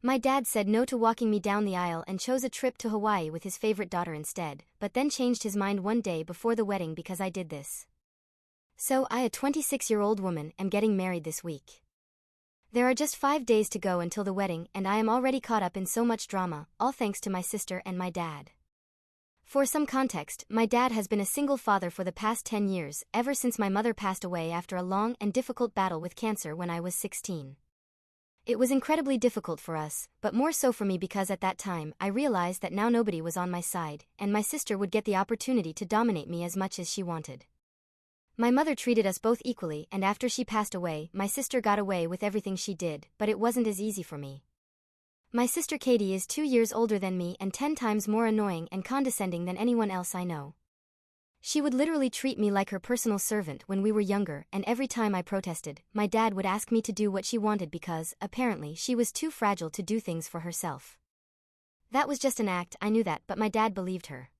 My dad said no to walking me down the aisle and chose a trip to Hawaii with his favorite daughter instead, but then changed his mind one day before the wedding because I did this. So I, a 26-year-old woman, am getting married this week. There are just 5 days to go until the wedding and I am already caught up in so much drama, all thanks to my sister and my dad. For some context, my dad has been a single father for the past 10 years, ever since my mother passed away after a long and difficult battle with cancer when I was 16. It was incredibly difficult for us, but more so for me because at that time I realized that now nobody was on my side, and my sister would get the opportunity to dominate me as much as she wanted. My mother treated us both equally, and after she passed away, my sister got away with everything she did, but it wasn't as easy for me. My sister Katie is 2 years older than me and 10 times more annoying and condescending than anyone else I know. She would literally treat me like her personal servant when we were younger, and every time I protested, my dad would ask me to do what she wanted because, apparently, she was too fragile to do things for herself. That was just an act, I knew that, but my dad believed her.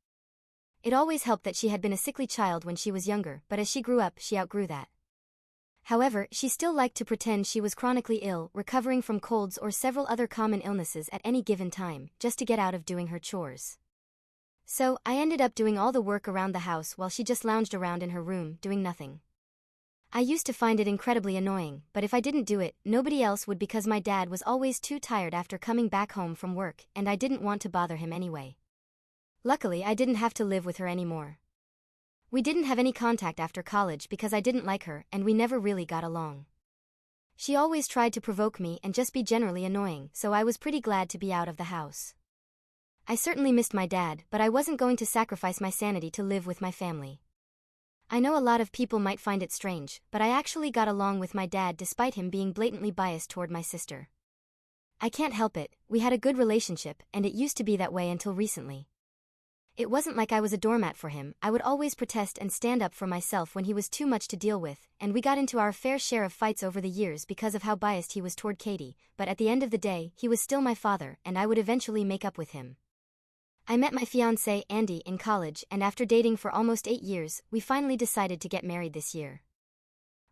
It always helped that she had been a sickly child when she was younger, but as she grew up, she outgrew that. However, she still liked to pretend she was chronically ill, recovering from colds or several other common illnesses at any given time, just to get out of doing her chores. So, I ended up doing all the work around the house while she just lounged around in her room, doing nothing. I used to find it incredibly annoying, but if I didn't do it, nobody else would because my dad was always too tired after coming back home from work, and I didn't want to bother him anyway. Luckily, I didn't have to live with her anymore. We didn't have any contact after college because I didn't like her and we never really got along. She always tried to provoke me and just be generally annoying, so I was pretty glad to be out of the house. I certainly missed my dad, but I wasn't going to sacrifice my sanity to live with my family. I know a lot of people might find it strange, but I actually got along with my dad despite him being blatantly biased toward my sister. I can't help it, we had a good relationship and it used to be that way until recently. It wasn't like I was a doormat for him, I would always protest and stand up for myself when he was too much to deal with, and we got into our fair share of fights over the years because of how biased he was toward Katie, but at the end of the day, he was still my father and I would eventually make up with him. I met my fiancé, Andy, in college and after dating for almost 8 years, we finally decided to get married this year.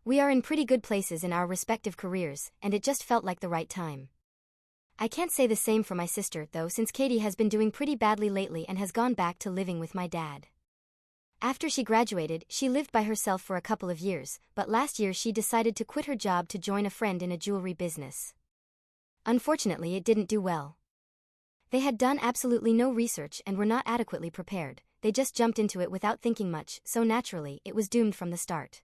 We are in pretty good places in our respective careers, and it just felt like the right time. I can't say the same for my sister, though, since Katie has been doing pretty badly lately and has gone back to living with my dad. After she graduated, she lived by herself for a couple of years, but last year she decided to quit her job to join a friend in a jewelry business. Unfortunately, it didn't do well. They had done absolutely no research and were not adequately prepared, they just jumped into it without thinking much, so naturally, it was doomed from the start.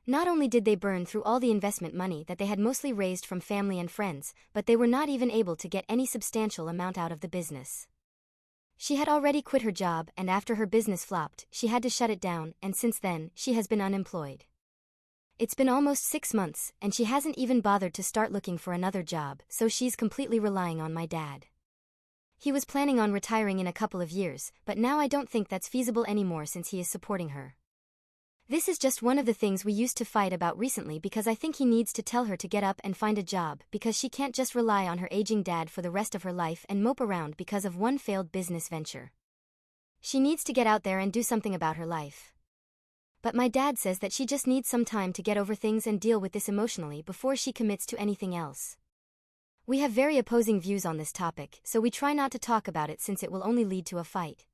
Not only did they burn through all the investment money that they had mostly raised from family and friends, but they were not even able to get any substantial amount out of the business. She had already quit her job and after her business flopped, she had to shut it down, and since then, she has been unemployed. It's been almost 6 months, and she hasn't even bothered to start looking for another job, so she's completely relying on my dad. He was planning on retiring in a couple of years, but now I don't think that's feasible anymore since he is supporting her. This is just one of the things we used to fight about recently because I think he needs to tell her to get up and find a job because she can't just rely on her aging dad for the rest of her life and mope around because of one failed business venture. She needs to get out there and do something about her life. But my dad says that she just needs some time to get over things and deal with this emotionally before she commits to anything else. We have very opposing views on this topic, so we try not to talk about it since it will only lead to a fight.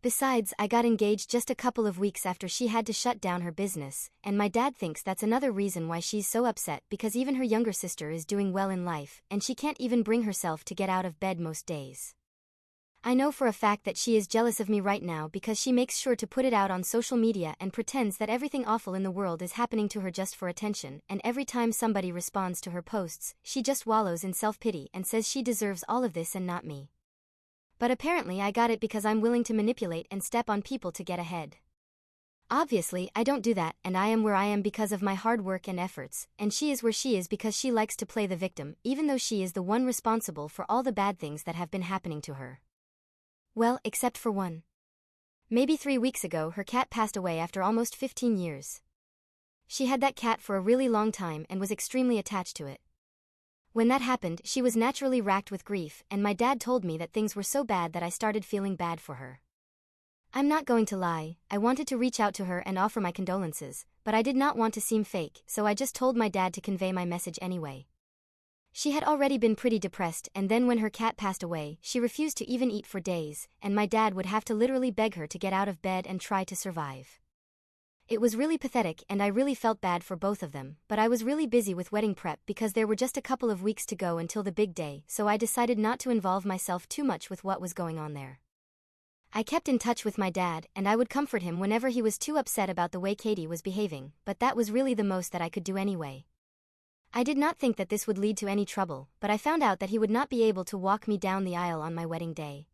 Besides, I got engaged just a couple of weeks after she had to shut down her business, and my dad thinks that's another reason why she's so upset because even her younger sister is doing well in life, and she can't even bring herself to get out of bed most days. I know for a fact that she is jealous of me right now because she makes sure to put it out on social media and pretends that everything awful in the world is happening to her just for attention, and every time somebody responds to her posts, she just wallows in self-pity and says she deserves all of this and not me. But apparently I got it because I'm willing to manipulate and step on people to get ahead. Obviously, I don't do that, and I am where I am because of my hard work and efforts, and she is where she is because she likes to play the victim, even though she is the one responsible for all the bad things that have been happening to her. Well, except for one. Maybe 3 weeks ago her cat passed away after almost 15 years. She had that cat for a really long time and was extremely attached to it. When that happened, she was naturally racked with grief, and my dad told me that things were so bad that I started feeling bad for her. I'm not going to lie, I wanted to reach out to her and offer my condolences, but I did not want to seem fake, so I just told my dad to convey my message anyway. She had already been pretty depressed, and then when her cat passed away, she refused to even eat for days, and my dad would have to literally beg her to get out of bed and try to survive. It was really pathetic and I really felt bad for both of them, but I was really busy with wedding prep because there were just a couple of weeks to go until the big day, so I decided not to involve myself too much with what was going on there. I kept in touch with my dad, and I would comfort him whenever he was too upset about the way Katie was behaving, but that was really the most that I could do anyway. I did not think that this would lead to any trouble, but I found out that he would not be able to walk me down the aisle on my wedding day.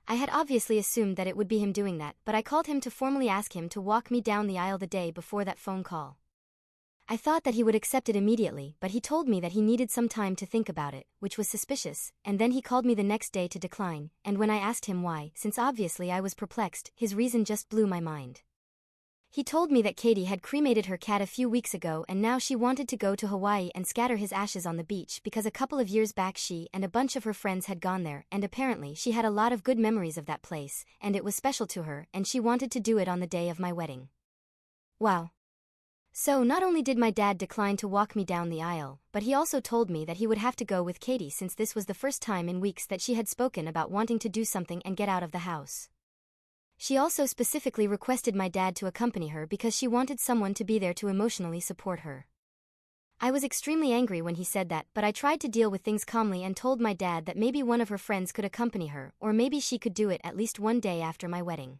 I had obviously assumed that it would be him doing that, but I called him to formally ask him to walk me down the aisle the day before that phone call. I thought that he would accept it immediately, but he told me that he needed some time to think about it, which was suspicious, and then he called me the next day to decline, and when I asked him why, since obviously I was perplexed, his reason just blew my mind. He told me that Katie had cremated her cat a few weeks ago and now she wanted to go to Hawaii and scatter his ashes on the beach because a couple of years back she and a bunch of her friends had gone there and apparently she had a lot of good memories of that place and it was special to her and she wanted to do it on the day of my wedding. Wow. So not only did my dad decline to walk me down the aisle, but he also told me that he would have to go with Katie since this was the first time in weeks that she had spoken about wanting to do something and get out of the house. She also specifically requested my dad to accompany her because she wanted someone to be there to emotionally support her. I was extremely angry when he said that, but I tried to deal with things calmly and told my dad that maybe one of her friends could accompany her, or maybe she could do it at least one day after my wedding.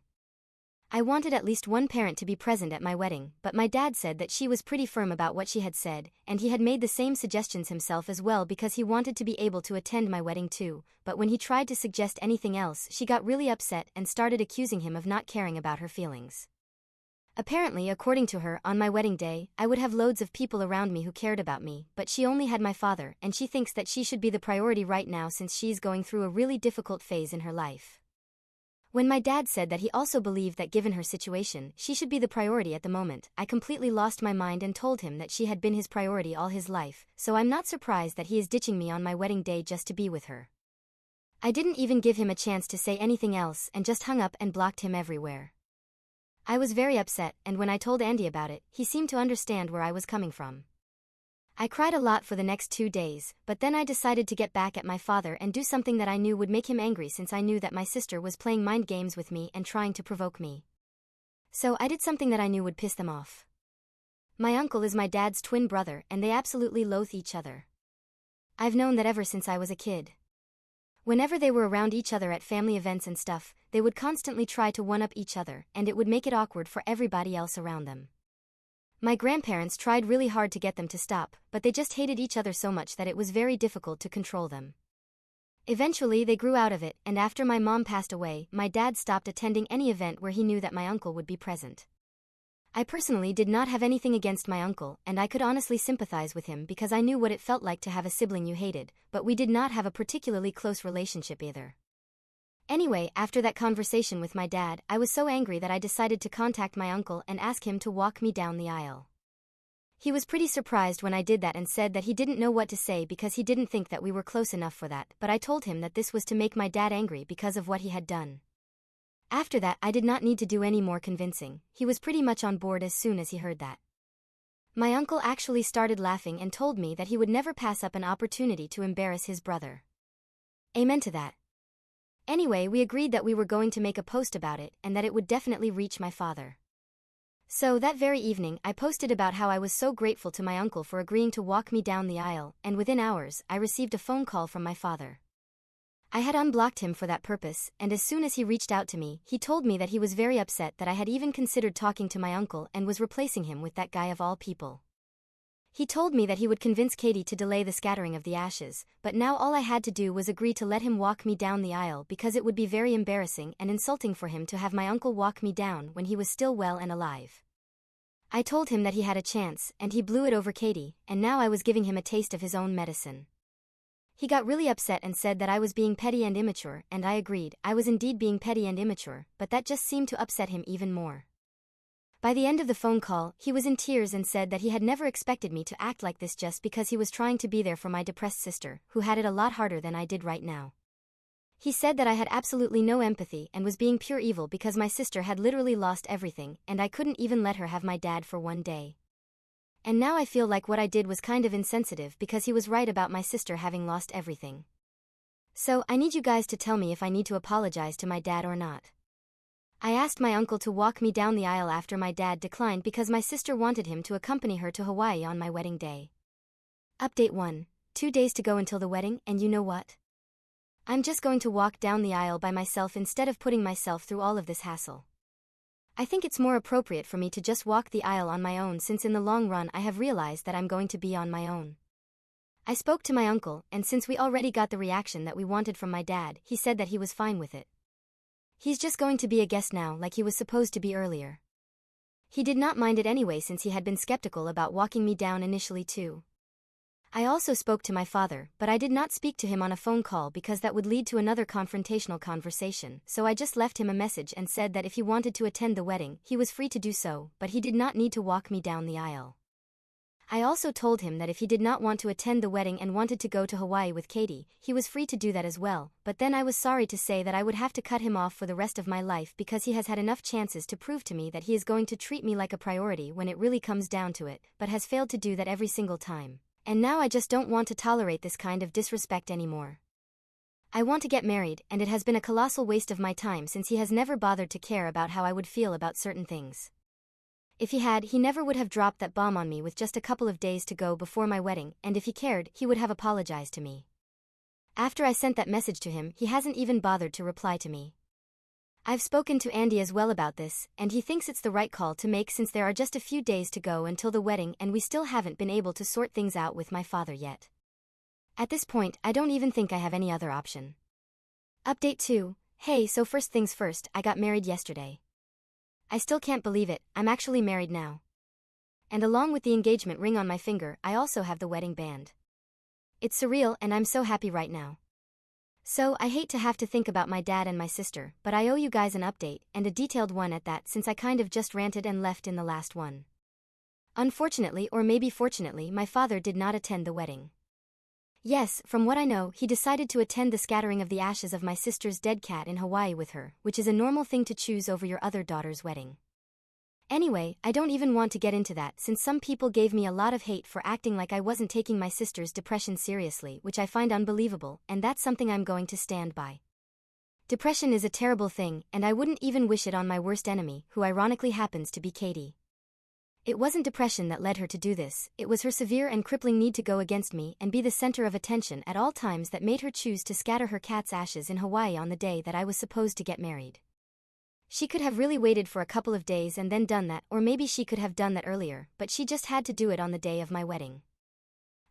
I wanted at least one parent to be present at my wedding, but my dad said that she was pretty firm about what she had said, and he had made the same suggestions himself as well because he wanted to be able to attend my wedding too, but when he tried to suggest anything else she got really upset and started accusing him of not caring about her feelings. Apparently, according to her, on my wedding day, I would have loads of people around me who cared about me, but she only had my father, and she thinks that she should be the priority right now since she's going through a really difficult phase in her life. When my dad said that he also believed that given her situation, she should be the priority at the moment, I completely lost my mind and told him that she had been his priority all his life, so I'm not surprised that he is ditching me on my wedding day just to be with her. I didn't even give him a chance to say anything else and just hung up and blocked him everywhere. I was very upset, and when I told Andy about it, he seemed to understand where I was coming from. I cried a lot for the next 2 days, but then I decided to get back at my father and do something that I knew would make him angry since I knew that my sister was playing mind games with me and trying to provoke me. So I did something that I knew would piss them off. My uncle is my dad's twin brother and they absolutely loathe each other. I've known that ever since I was a kid. Whenever they were around each other at family events and stuff, they would constantly try to one-up each other and it would make it awkward for everybody else around them. My grandparents tried really hard to get them to stop, but they just hated each other so much that it was very difficult to control them. Eventually they grew out of it, and after my mom passed away, my dad stopped attending any event where he knew that my uncle would be present. I personally did not have anything against my uncle, and I could honestly sympathize with him because I knew what it felt like to have a sibling you hated, but we did not have a particularly close relationship either. Anyway, after that conversation with my dad, I was so angry that I decided to contact my uncle and ask him to walk me down the aisle. He was pretty surprised when I did that and said that he didn't know what to say because he didn't think that we were close enough for that, but I told him that this was to make my dad angry because of what he had done. After that, I did not need to do any more convincing. He was pretty much on board as soon as he heard that. My uncle actually started laughing and told me that he would never pass up an opportunity to embarrass his brother. Amen to that. Anyway, we agreed that we were going to make a post about it and that it would definitely reach my father. So that very evening, I posted about how I was so grateful to my uncle for agreeing to walk me down the aisle, and within hours, I received a phone call from my father. I had unblocked him for that purpose, and as soon as he reached out to me, he told me that he was very upset that I had even considered talking to my uncle and was replacing him with that guy of all people. He told me that he would convince Katie to delay the scattering of the ashes, but now all I had to do was agree to let him walk me down the aisle because it would be very embarrassing and insulting for him to have my uncle walk me down when he was still well and alive. I told him that he had a chance, and he blew it over Katie, and now I was giving him a taste of his own medicine. He got really upset and said that I was being petty and immature, and I agreed, I was indeed being petty and immature, but that just seemed to upset him even more. By the end of the phone call, he was in tears and said that he had never expected me to act like this just because he was trying to be there for my depressed sister, who had it a lot harder than I did right now. He said that I had absolutely no empathy and was being pure evil because my sister had literally lost everything, and I couldn't even let her have my dad for one day. And now I feel like what I did was kind of insensitive because he was right about my sister having lost everything. So, I need you guys to tell me if I need to apologize to my dad or not. I asked my uncle to walk me down the aisle after my dad declined because my sister wanted him to accompany her to Hawaii on my wedding day. Update 1. 2 days to go until the wedding, and you know what? I'm just going to walk down the aisle by myself instead of putting myself through all of this hassle. I think it's more appropriate for me to just walk the aisle on my own since in the long run I have realized that I'm going to be on my own. I spoke to my uncle, and since we already got the reaction that we wanted from my dad, he said that he was fine with it. He's just going to be a guest now like he was supposed to be earlier. He did not mind it anyway since he had been skeptical about walking me down initially too. I also spoke to my father, but I did not speak to him on a phone call because that would lead to another confrontational conversation, so I just left him a message and said that if he wanted to attend the wedding, he was free to do so, but he did not need to walk me down the aisle. I also told him that if he did not want to attend the wedding and wanted to go to Hawaii with Katie, he was free to do that as well, but then I was sorry to say that I would have to cut him off for the rest of my life because he has had enough chances to prove to me that he is going to treat me like a priority when it really comes down to it, but has failed to do that every single time. And now I just don't want to tolerate this kind of disrespect anymore. I want to get married, and it has been a colossal waste of my time since he has never bothered to care about how I would feel about certain things. If he had, he never would have dropped that bomb on me with just a couple of days to go before my wedding, and if he cared, he would have apologized to me. After I sent that message to him, he hasn't even bothered to reply to me. I've spoken to Andy as well about this, and he thinks it's the right call to make since there are just a few days to go until the wedding and we still haven't been able to sort things out with my father yet. At this point, I don't even think I have any other option. Update 2. Hey, so first things first, I got married yesterday. I still can't believe it, I'm actually married now. And along with the engagement ring on my finger, I also have the wedding band. It's surreal and I'm so happy right now. So, I hate to have to think about my dad and my sister, but I owe you guys an update, and a detailed one at that since I kind of just ranted and left in the last one. Unfortunately, or maybe fortunately, my father did not attend the wedding. Yes, from what I know, he decided to attend the scattering of the ashes of my sister's dead cat in Hawaii with her, which is a normal thing to choose over your other daughter's wedding. Anyway, I don't even want to get into that since some people gave me a lot of hate for acting like I wasn't taking my sister's depression seriously, which I find unbelievable, and that's something I'm going to stand by. Depression is a terrible thing, and I wouldn't even wish it on my worst enemy, who ironically happens to be Katie. It wasn't depression that led her to do this, it was her severe and crippling need to go against me and be the center of attention at all times that made her choose to scatter her cat's ashes in Hawaii on the day that I was supposed to get married. She could have really waited for a couple of days and then done that, or maybe she could have done that earlier, but she just had to do it on the day of my wedding.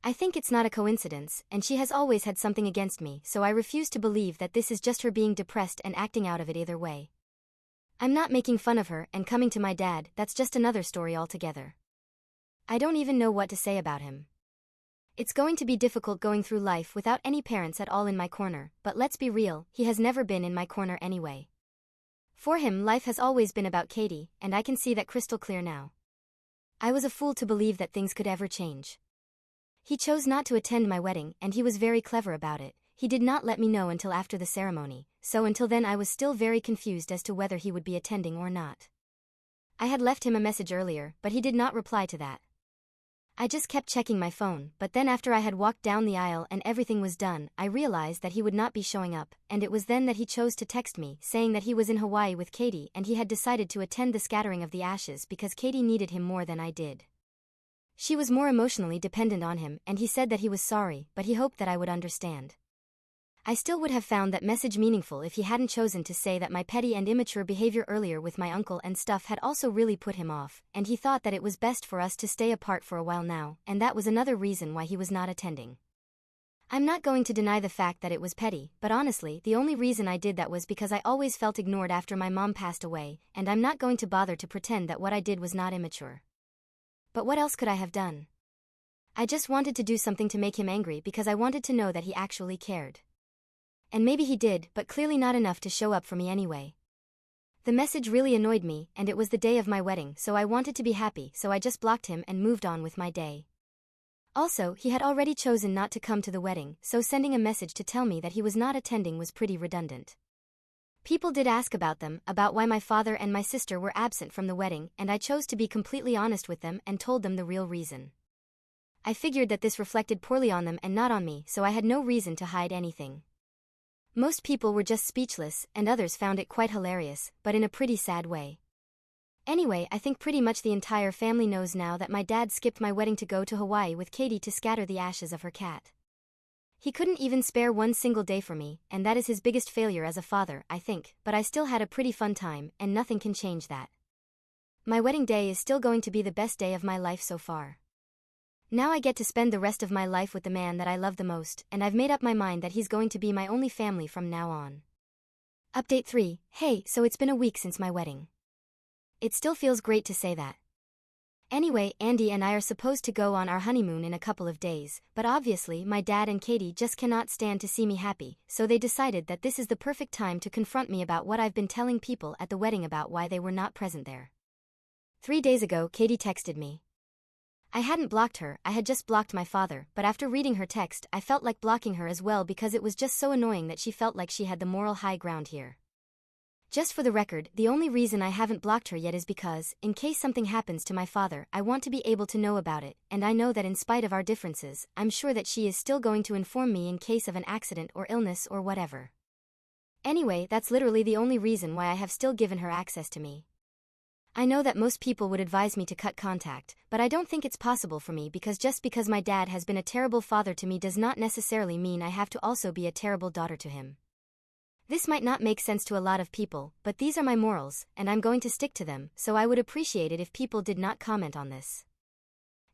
I think it's not a coincidence, and she has always had something against me, so I refuse to believe that this is just her being depressed and acting out of it either way. I'm not making fun of her and coming to my dad, that's just another story altogether. I don't even know what to say about him. It's going to be difficult going through life without any parents at all in my corner, but let's be real, he has never been in my corner anyway. For him, life has always been about Katie, and I can see that crystal clear now. I was a fool to believe that things could ever change. He chose not to attend my wedding, and he was very clever about it. He did not let me know until after the ceremony, so until then I was still very confused as to whether he would be attending or not. I had left him a message earlier, but he did not reply to that. I just kept checking my phone, but then after I had walked down the aisle and everything was done, I realized that he would not be showing up, and it was then that he chose to text me, saying that he was in Hawaii with Katie and he had decided to attend the scattering of the ashes because Katie needed him more than I did. She was more emotionally dependent on him, and he said that he was sorry, but he hoped that I would understand. I still would have found that message meaningful if he hadn't chosen to say that my petty and immature behavior earlier with my uncle and stuff had also really put him off, and he thought that it was best for us to stay apart for a while now, and that was another reason why he was not attending. I'm not going to deny the fact that it was petty, but honestly, the only reason I did that was because I always felt ignored after my mom passed away, and I'm not going to bother to pretend that what I did was not immature. But what else could I have done? I just wanted to do something to make him angry because I wanted to know that he actually cared. And maybe he did, but clearly not enough to show up for me anyway. The message really annoyed me, and it was the day of my wedding, so I wanted to be happy, so I just blocked him and moved on with my day. Also, he had already chosen not to come to the wedding, so sending a message to tell me that he was not attending was pretty redundant. People did ask about them, about why my father and my sister were absent from the wedding, and I chose to be completely honest with them and told them the real reason. I figured that this reflected poorly on them and not on me, so I had no reason to hide anything. Most people were just speechless, and others found it quite hilarious, but in a pretty sad way. Anyway, I think pretty much the entire family knows now that my dad skipped my wedding to go to Hawaii with Katie to scatter the ashes of her cat. He couldn't even spare one single day for me, and that is his biggest failure as a father, I think, but I still had a pretty fun time, and nothing can change that. My wedding day is still going to be the best day of my life so far. Now I get to spend the rest of my life with the man that I love the most, and I've made up my mind that he's going to be my only family from now on. Update 3. Hey, so it's been a week since my wedding. It still feels great to say that. Anyway, Andy and I are supposed to go on our honeymoon in a couple of days, but obviously my dad and Katie just cannot stand to see me happy, so they decided that this is the perfect time to confront me about what I've been telling people at the wedding about why they were not present there. 3 days ago, Katie texted me. I hadn't blocked her, I had just blocked my father, but after reading her text, I felt like blocking her as well because it was just so annoying that she felt like she had the moral high ground here. Just for the record, the only reason I haven't blocked her yet is because, in case something happens to my father, I want to be able to know about it, and I know that in spite of our differences, I'm sure that she is still going to inform me in case of an accident or illness or whatever. Anyway, that's literally the only reason why I have still given her access to me. I know that most people would advise me to cut contact, but I don't think it's possible for me because just because my dad has been a terrible father to me does not necessarily mean I have to also be a terrible daughter to him. This might not make sense to a lot of people, but these are my morals, and I'm going to stick to them, so I would appreciate it if people did not comment on this.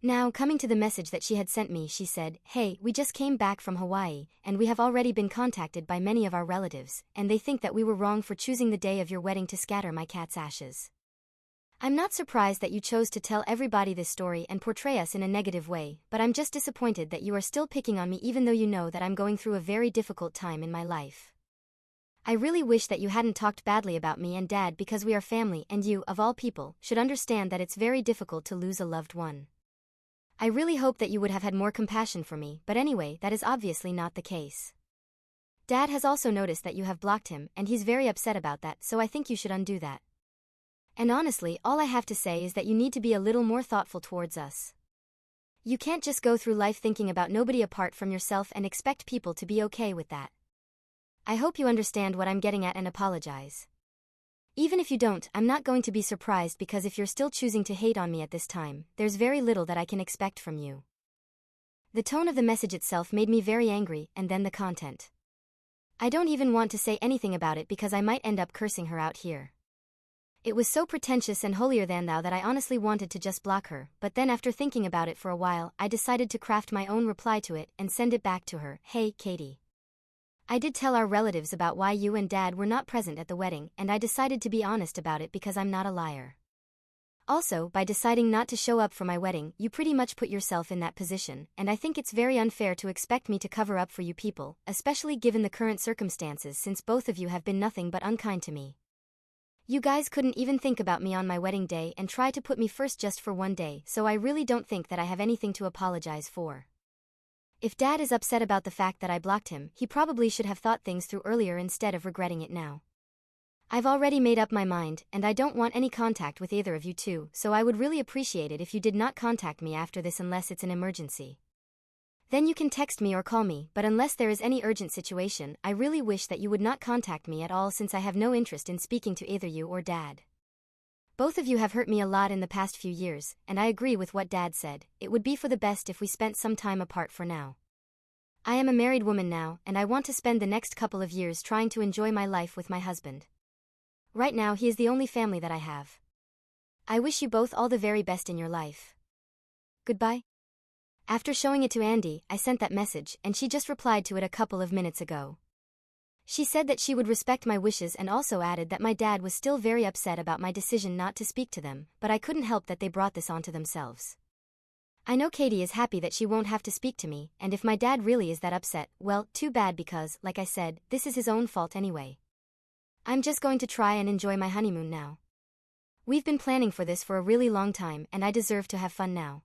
Now, coming to the message that she had sent me, she said, "Hey, we just came back from Hawaii, and we have already been contacted by many of our relatives, and they think that we were wrong for choosing the day of your wedding to scatter my cat's ashes. I'm not surprised that you chose to tell everybody this story and portray us in a negative way, but I'm just disappointed that you are still picking on me even though you know that I'm going through a very difficult time in my life. I really wish that you hadn't talked badly about me and Dad because we are family and you, of all people, should understand that it's very difficult to lose a loved one. I really hope that you would have had more compassion for me, but anyway, that is obviously not the case. Dad has also noticed that you have blocked him, and he's very upset about that, so I think you should undo that. And honestly, all I have to say is that you need to be a little more thoughtful towards us. You can't just go through life thinking about nobody apart from yourself and expect people to be okay with that. I hope you understand what I'm getting at and apologize. Even if you don't, I'm not going to be surprised because if you're still choosing to hate on me at this time, there's very little that I can expect from you." The tone of the message itself made me very angry, and then the content. I don't even want to say anything about it because I might end up cursing her out here. It was so pretentious and holier than thou that I honestly wanted to just block her, but then after thinking about it for a while, I decided to craft my own reply to it and send it back to her. "Hey, Katie. I did tell our relatives about why you and Dad were not present at the wedding, and I decided to be honest about it because I'm not a liar. Also, by deciding not to show up for my wedding, you pretty much put yourself in that position, and I think it's very unfair to expect me to cover up for you people, especially given the current circumstances since both of you have been nothing but unkind to me. You guys couldn't even think about me on my wedding day and try to put me first just for one day, so I really don't think that I have anything to apologize for. If Dad is upset about the fact that I blocked him, he probably should have thought things through earlier instead of regretting it now. I've already made up my mind, and I don't want any contact with either of you two, so I would really appreciate it if you did not contact me after this unless it's an emergency. Then you can text me or call me, but unless there is any urgent situation, I really wish that you would not contact me at all since I have no interest in speaking to either you or Dad. Both of you have hurt me a lot in the past few years, and I agree with what Dad said. It would be for the best if we spent some time apart for now. I am a married woman now, and I want to spend the next couple of years trying to enjoy my life with my husband. Right now he is the only family that I have. I wish you both all the very best in your life. Goodbye." After showing it to Andy, I sent that message, and she just replied to it a couple of minutes ago. She said that she would respect my wishes and also added that my dad was still very upset about my decision not to speak to them, but I couldn't help that they brought this onto themselves. I know Katie is happy that she won't have to speak to me, and if my dad really is that upset, well, too bad because, like I said, this is his own fault anyway. I'm just going to try and enjoy my honeymoon now. We've been planning for this for a really long time, and I deserve to have fun now.